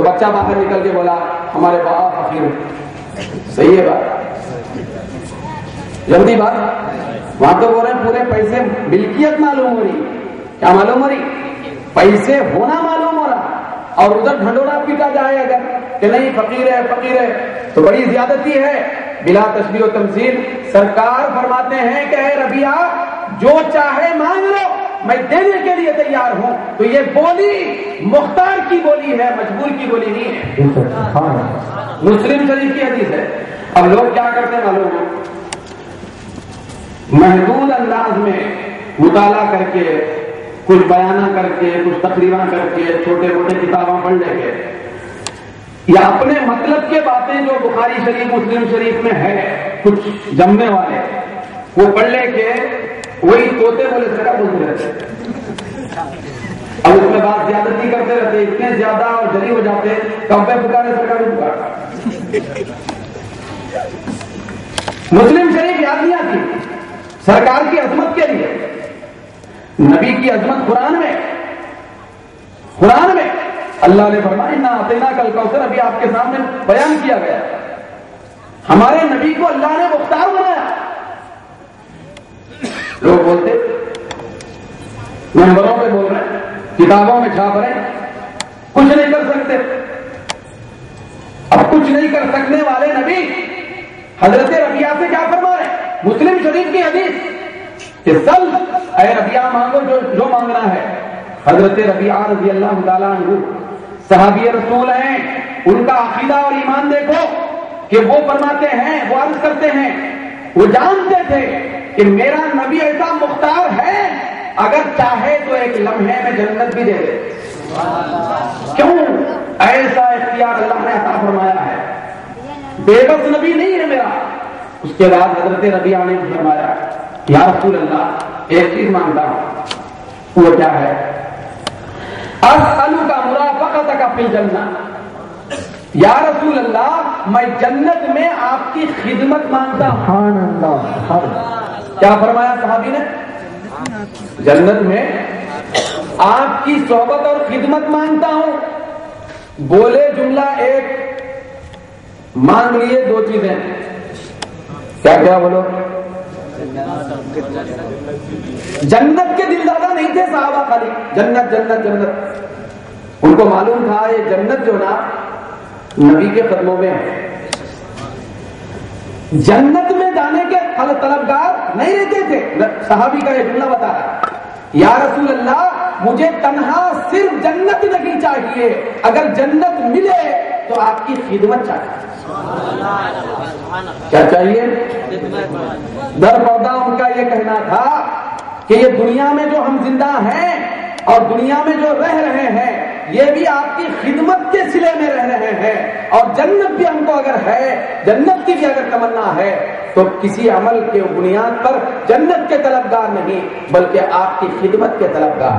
بچہ باہر نکل کے بولا ہمارے باپ فقیر ہے. صحیح ہے بات, جلدی بات. وہاں تو بول رہے ہیں پورے پیسے ملکیت معلوم ہو رہی. کیا معلوم ہو رہی؟ پیسے ہونا معلوم ہو رہا. اور ادھر ڈھنڈورا پیٹا جائے اگر کہ نہیں فقیر ہے فقیر ہے, تو بڑی زیادتی ہے بلا تشبیہ و تمثیل. سرکار فرماتے ہیں کہ اے ربیہ جو چاہے مانگ لو, میں دینے کے لیے تیار ہوں. تو یہ بولی مختار کی بولی ہے, مجبور کی بولی نہیں ہے. مسلم شریف کی حدیث ہے. اب لوگ کیا کرتے ہیں معلوم ہے, محدود انداز میں مطالعہ کر کے, کچھ بیانہ کر کے, کچھ تقریریں کر کے, چھوٹے موٹے کتاباں پڑھ لے کے, یا اپنے مطلب کے باتیں جو بخاری شریف مسلم شریف میں ہے کچھ جمنے والے, وہ پڑھ لے کے وہی طوطے بولے سکا بولتے رہتے. اب اس میں بات زیادتی کرتے رہتے, اتنے زیادہ اور جری ہو جاتے, کبے پکارے سرکار بھی پکارا. مسلم شریف یاد نہیں آتی سرکار کی عظمت کے لیے. نبی کی عظمت قرآن میں اللہ نے فرمایا انا اعطیناک الکوثر, ابھی آپ کے سامنے بیان کیا گیا. ہمارے نبی کو اللہ نے مختار بنایا. لوگ بولتے ممبروں پہ بول رہے ہیں, کتابوں میں چھاپ رہے ہیں, کچھ نہیں کر سکتے. اب کچھ نہیں کر سکنے والے نبی حضرت ربیہ سے کیا فرما رہے ہیں؟ مسلم شریف کی حدیث کہ سل اے ربیہ مانگو جو مانگنا ہے. حضرت ربیہ رضی اللہ تعالیٰ عنہ صحابی رسول ہیں, ان کا عقیدہ اور ایمان دیکھو کہ وہ فرماتے ہیں, وہ عرض کرتے ہیں, وہ جانتے تھے کہ میرا نبی ایسا مختار ہے اگر چاہے تو ایک لمحے میں جنت بھی دے دے. کیوں؟ ایسا اختیار اللہ نے عطا فرمایا ہے. بے بس نبی نہیں ہے میرا. اس کے بعد حضرت ربیہ نے فرمایا یا رسول اللہ ایک چیز مانگتا ہوں, وہ کیا ہے؟ اسألک مرافقتک فی الجنہ. یا رسول اللہ میں جنت میں آپ کی خدمت مانگتا ہوں. کیا فرمایا صحابی نے؟ جنت میں آپ کی صحبت اور خدمت مانگتا ہوں. بولے جملہ ایک, مانگ لیے دو چیزیں. کیا کیا بولو؟ جنت کے دلدادہ نہیں تھے صحابہ, خالی جنت جنت جنت. ان کو معلوم تھا یہ جنت جو نا نبی کے قدموں میں ہے. جنت میں جانے کے طلبگار نہیں رہتے تھے. صحابی کا یہ جملہ بتا رہا یا رسول اللہ مجھے تنہا صرف جنت نہیں چاہیے, اگر جنت ملے تو آپ کی خدمت چاہیے. کیا چاہیے؟ در پردہ ان کا یہ کہنا تھا کہ یہ دنیا میں جو ہم زندہ ہیں اور دنیا میں جو رہ رہے ہیں یہ بھی آپ کی خدمت کے سلے میں رہ رہے ہیں, اور جنت بھی ہم کو اگر ہے, جنت کی بھی اگر تمنا ہے تو کسی عمل کے بنیاد پر جنت کے طلبگار نہیں بلکہ آپ کی خدمت کے طلبگار.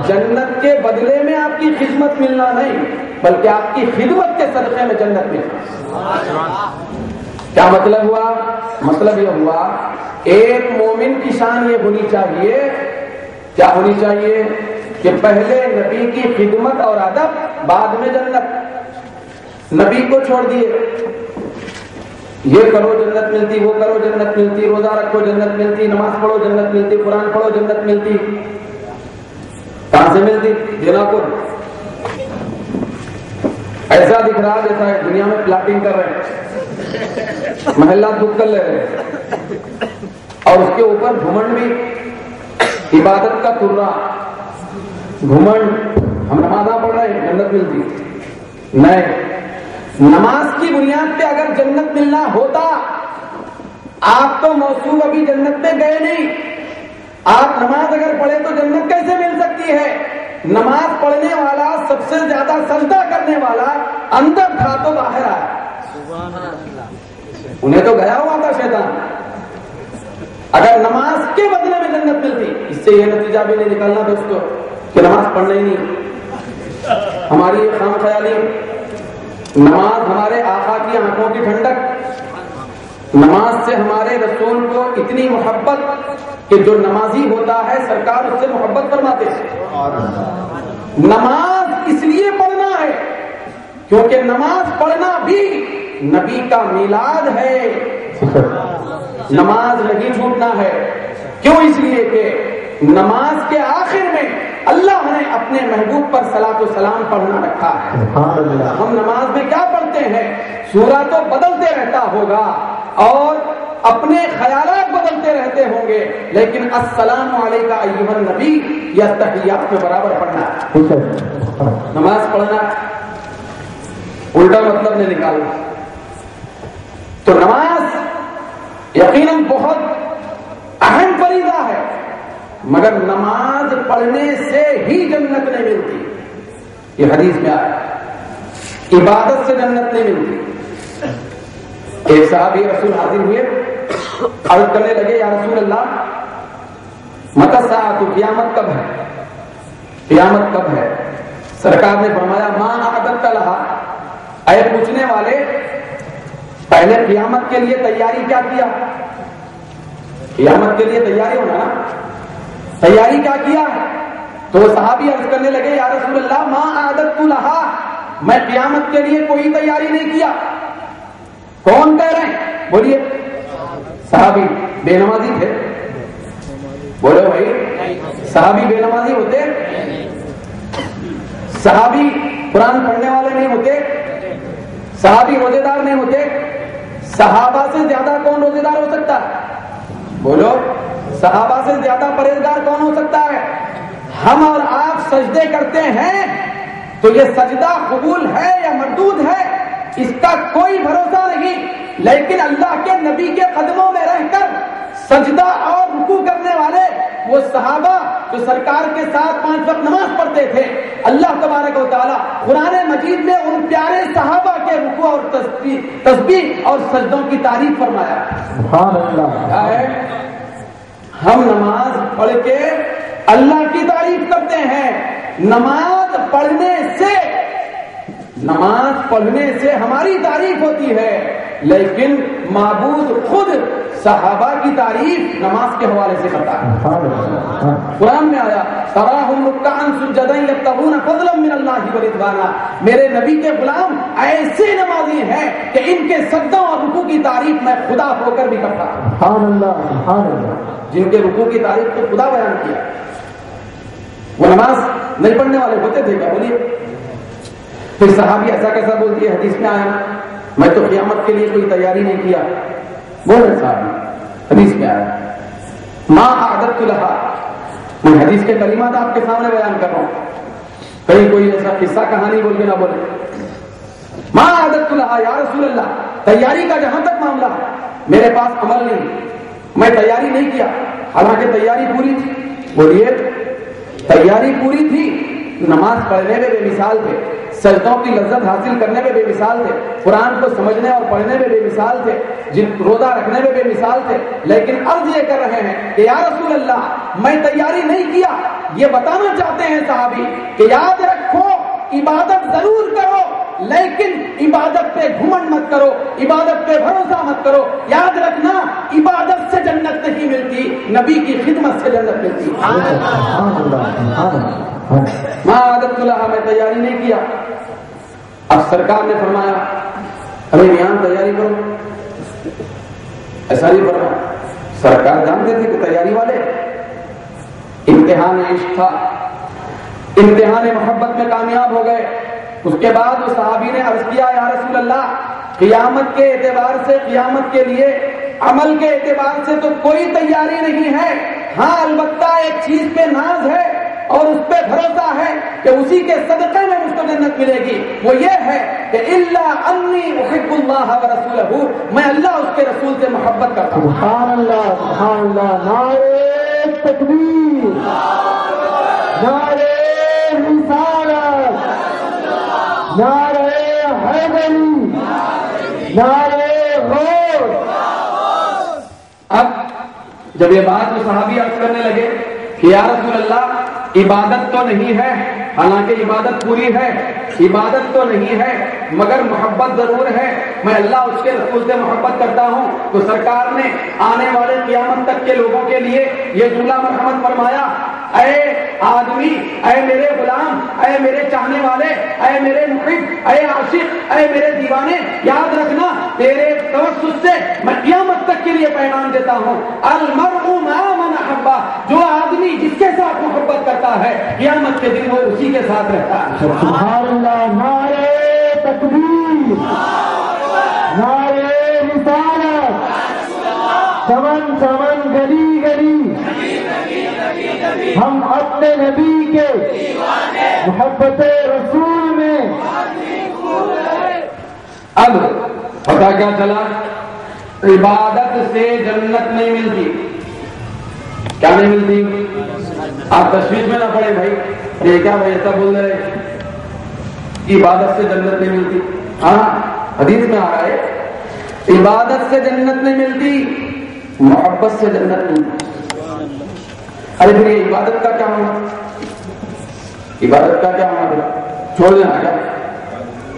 جنت کے بدلے میں آپ کی خدمت ملنا نہیں بلکہ آپ کی خدمت کے صدقے میں جنت ملنا. کیا مطلب ہوا؟ مطلب یہ ہوا ایک مومن کی شان یہ ہونی چاہیے, کیا ہونی چاہیے کہ پہلے نبی کی خدمت اور ادب, بعد میں جنت. نبی کو چھوڑ دیے, یہ کرو جنت ملتی, وہ کرو جنت ملتی, روزہ رکھو جنت ملتی, نماز پڑھو جنت ملتی, قرآن پڑھو جنت ملتی. کہاں سے ملتی؟ دینا کو ایسا دکھ رہا جیسا ہے دنیا میں پلاٹنگ کر رہے ہیں, محلہ بک کر لے رہے ہیں, اور اس کے اوپر گھمنڈ بھی, عبادت کا ترا گھمنڈ. ہم نمازاں پڑھ رہے ہیں جنت ملتی نہیں. نماز کی بنیاد پہ اگر جنت ملنا ہوتا, آپ تو موصوف ابھی جنت میں گئے نہیں. آپ نماز اگر پڑھے تو جنت کیسے مل سکتی ہے؟ نماز پڑھنے والا, سب سے زیادہ سجدہ کرنے والا اندر تھا تو باہر آیا. انہیں تو گیا ہوا تھا شیطان. اگر نماز کے بدلے میں جنت ملتی, اس سے یہ نتیجہ بھی نہیں نکالنا دوستو کہ نماز پڑھنا ہی نہیں. ہماری یہ خام خیالی, نماز ہمارے آقا کی آنکھوں کی ٹھنڈک, نماز سے ہمارے رسول کو اتنی محبت کہ جو نمازی ہوتا ہے سرکار اس سے محبت فرماتے ہیں. نماز اس لیے پڑھنا ہے کیونکہ نماز پڑھنا بھی نبی کا میلاد ہے، نماز نہیں چھوٹنا ہے۔ کیوں؟ اس لیے کہ نماز کے آخر میں اللہ نے اپنے محبوب پر صلاۃ و سلام پڑھنا رکھا ہے۔ ہم نماز میں کیا پڑھتے ہیں؟ سورہ تو بدلتے رہتا ہوگا اور اپنے خیالات بدلتے رہتے ہوں گے، لیکن السلام علیکہ ایھا النبی یا تحیات میں برابر پڑھنا ہے۔ نماز پڑھنا الٹا مطلب نے نکالنا۔ تو نماز یقیناً بہت اہم فریضہ ہے، مگر نماز پڑھنے سے ہی جنت نہیں ملتی، یہ حدیث میں آیا، عبادت سے جنت نہیں ملتی۔ ایک صحابی رسول حاضر ہوئے، عرض کرنے لگے یا رسول اللہ متی الساعۃ، قیامت کب ہے؟ قیامت کب ہے؟ سرکار نے فرمایا ما اعددت لہا، اے پوچھنے والے پہلے قیامت کے لیے تیاری کیا کیا؟ قیامت کے لیے تیاری ہونا نا، تیاری کیا کیا؟ تو وہ صحابی عرض کرنے لگے یا رسول اللہ ما اعددت لہا، میں قیامت کے لیے کوئی تیاری نہیں کیا۔ کون کہہ رہے ہیں؟ بولیے۔ صحابی بے نمازی تھے؟ بولو بھائی، صحابی بے نمازی ہوتے؟ صحابی قرآن پڑھنے والے نہیں ہوتے؟ صحابی روزے دار نہیں ہوتے؟ صحابہ سے زیادہ کون روزے دار ہو سکتا ہے؟ بولو۔ صحابہ سے زیادہ پرہیزگار کون ہو سکتا ہے؟ ہم اور آپ سجدے کرتے ہیں تو یہ سجدہ قبول ہے یا مردود ہے اس کا کوئی بھروسہ نہیں، لیکن اللہ کے نبی کے قدموں میں رہ کر سجدہ اور رکوع کرنے والے وہ صحابہ جو سرکار کے ساتھ 5 وقت نماز پڑھتے تھے، اللہ تبارک و تعالیٰ قرآن مجید میں ان پیارے صحابہ کے رکوع اور تسبیح اور سجدوں کی تعریف فرمایا۔ سبحان اللہ۔ کیا ہے؟ ہم نماز پڑھ کے اللہ کی تعریف کرتے ہیں۔ نماز پڑھنے سے ہماری تعریف ہوتی ہے، لیکن معبود خود صحابہ کی تعریف نماز کے حوالے سے کرتا ہے۔ قرآن میں آیا تراہم رکعا سجدا یبتغون فضلا من اللہ ورضوانا، میرے نبی کے غلام ایسے نمازی ہیں کہ ان کے سجدوں اور رکوع کی تعریف میں خدا ہو کر بھی کرتا ہوں۔ سبحان اللہ، سبحان اللہ۔ جن کے رکوع کی تعریف کو خدا بیان کیا، وہ نماز نہیں پڑھنے والے ہوتے تھے کیا؟ بولیے۔ پھر صحابی ایسا کیسا بولتی ہے؟ حدیث میں آیا میں تو قیامت کے لیے کوئی تیاری نہیں کیا، بول رہے صاحب، حدیث میں آیا ما اعددت لہا۔ میں حدیث کے کلمات آپ کے سامنے بیان کر رہا ہوں، کہیں کوئی ایسا قصہ کہانی بول کے نہ بولے۔ ما اعددت لہا یا رسول اللہ، تیاری کا جہاں تک معاملہ ہے میرے پاس عمل نہیں، میں تیاری نہیں کیا، حالانکہ تیاری پوری تھی۔ بولیے۔ تیاری پوری تھی، نماز پڑھنے میں بے مثال تھے، سجدوں کی لذت حاصل کرنے میں بے مثال تھے، قرآن کو سمجھنے اور پڑھنے میں بے مثال تھے، روزہ رکھنے میں بے مثال تھے، لیکن عرض یہ کر رہے ہیں کہ یا رسول اللہ میں تیاری نہیں کیا۔ یہ بتانا چاہتے ہیں صحابی کہ یاد رکھو عبادت ضرور کرو، لیکن عبادت پہ گھمنڈ مت کرو، عبادت پہ بھروسہ مت کرو۔ یاد رکھنا عبادت سے جنت نہیں ملتی، نبی کی خدمت سے جنت ملتی۔ ما عادت لہا، میں تیاری نہیں کیا۔ اب سرکار نے فرمایا ارے یہاں تیاری کرو، ایسا نہیں فرمایا۔ سرکار جانتے تھے کہ تیاری والے امتحان عشق تھا، امتحان محبت میں کامیاب ہو گئے۔ اس کے بعد وہ صحابی نے عرض کیا یا رسول اللہ قیامت کے اعتبار سے، قیامت کے لیے عمل کے اعتبار سے تو کوئی تیاری نہیں ہے، ہاں البتہ ایک چیز پہ ناز ہے اور اس پہ بھروسہ ہے کہ اسی کے صدقے میں مجھ کو جنت ملے گی، وہ یہ ہے کہ الا انی احب اللہ ورسولہ، میں اللہ اس کے رسول سے محبت کرتا ہوں۔ سبحان اللہ، سبحان اللہ۔ نعرہ تکبیر، نعرہ رسالت، نعرہ حیدری، نعرہ غوث۔ اب جب یہ بات وہ صحابی عرض کرنے لگے کہ یا رسول اللہ عبادت تو نہیں ہے، حالانکہ عبادت پوری ہے، عبادت تو نہیں ہے مگر محبت ضرور ہے، میں اللہ اس کے رسول سے محبت کرتا ہوں، تو سرکار نے آنے والے قیامت تک کے لوگوں کے لیے یہ جملہ مرحمت فرمایا اے آدمی، اے میرے غلام، اے میرے چاہنے والے، اے میرے محب، اے عاشق، اے میرے دیوانے، یاد رکھنا تیرے توسط سے میں قیامت تک کے لیے پیغام دیتا ہوں، المرء مع من احب، جو آدمی جس کے ساتھ محبت کرتا ہے قیامت کے دن وہ اسی کے ساتھ رہتا ہے۔ سبحان اللہ، نعرہ تکبیر، نعرہ رسالت، چمن چمن گلی گلی، ہم اپنے نبی کے محبت رسول میں۔ اب پتا کیا چلا، عبادت سے جنت نہیں ملتی۔ کیا نہیں ملتی؟ آپ تشویش میں نہ پڑے بھائی، یہ کیا بھائی ایسا بول رہے، عبادت سے جنت نہیں ملتی۔ ہاں حدیث میں آ رہا ہے عبادت سے جنت نہیں ملتی، محبت سے جنت نہیں ملتی۔ ارے پھر یہ عبادت کا کیا ہونا، عبادت کا کیا ہونا، چھوڑ دینا کیا؟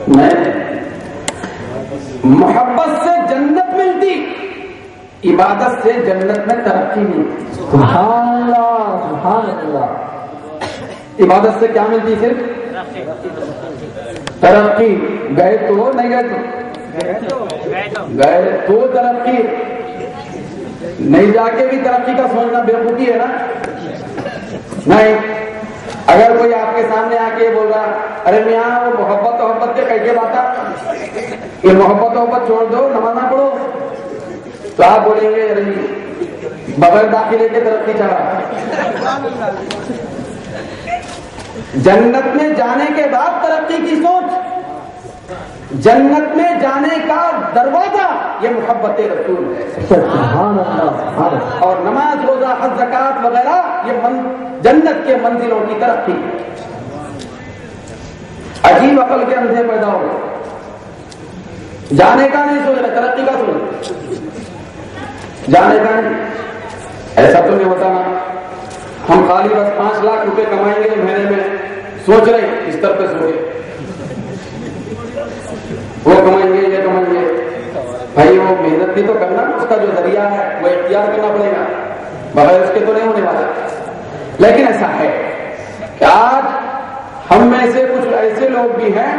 نہیں، محبت سے جنت ملتی، عبادت سے جنت میں ترقی ملتی۔ سبحان اللہ، سبحان اللہ۔ عبادت سے کیا ملتی؟ صرف ترقی، گئے تو نہیں گئے تو گئے تو ترقی، نہیں جا کے بھی ترقی کا سوچنا بیوقوفی ہے نا۔ نہیں، اگر کوئی آپ کے سامنے آ کے بول رہا ارے میاں وہ محبت کے کہہ کے بات، یہ محبت چھوڑ دو، نماز نہ پڑھو، تو آپ بولیں گے ارے بغیر داخلے کے ترقی چڑھا۔ جنت میں جانے کے بعد ترقی کی سوچ، جنت میں جانے کا دروازہ یہ محبت رسول ہے۔ سبحان اللہ۔ اور نماز، روزہ، حج، زکات وغیرہ یہ جنت کے منزلوں کی ترقی۔ عجیب عقل کے اندھے پیدا ہو، جانے کا نہیں سوچ رہے، ترقی کا سوچ، جانے کا نہیں۔ ایسا تو نہیں ہوتا نا، ہم خالی بس 5 لاکھ روپے کمائیں گے مہینے میں، سوچ رہے اس طرح پہ سوچے، وہ کمائیں گے یہ کمائیں گے، بھائی وہ محنت بھی تو کرنا، اس کا جو ذریعہ ہے وہ اختیار کرنا پڑے گا، بغیر اس کے تو نہیں ہونے والا۔ لیکن ایسا ہے کہ آج ہم میں سے کچھ ایسے لوگ بھی ہیں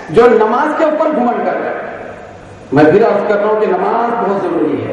جو نماز کے اوپر گھمنڈ کر رہے ہیں۔ میں پھر عرض کر رہا ہوں کہ نماز بہت ضروری ہے۔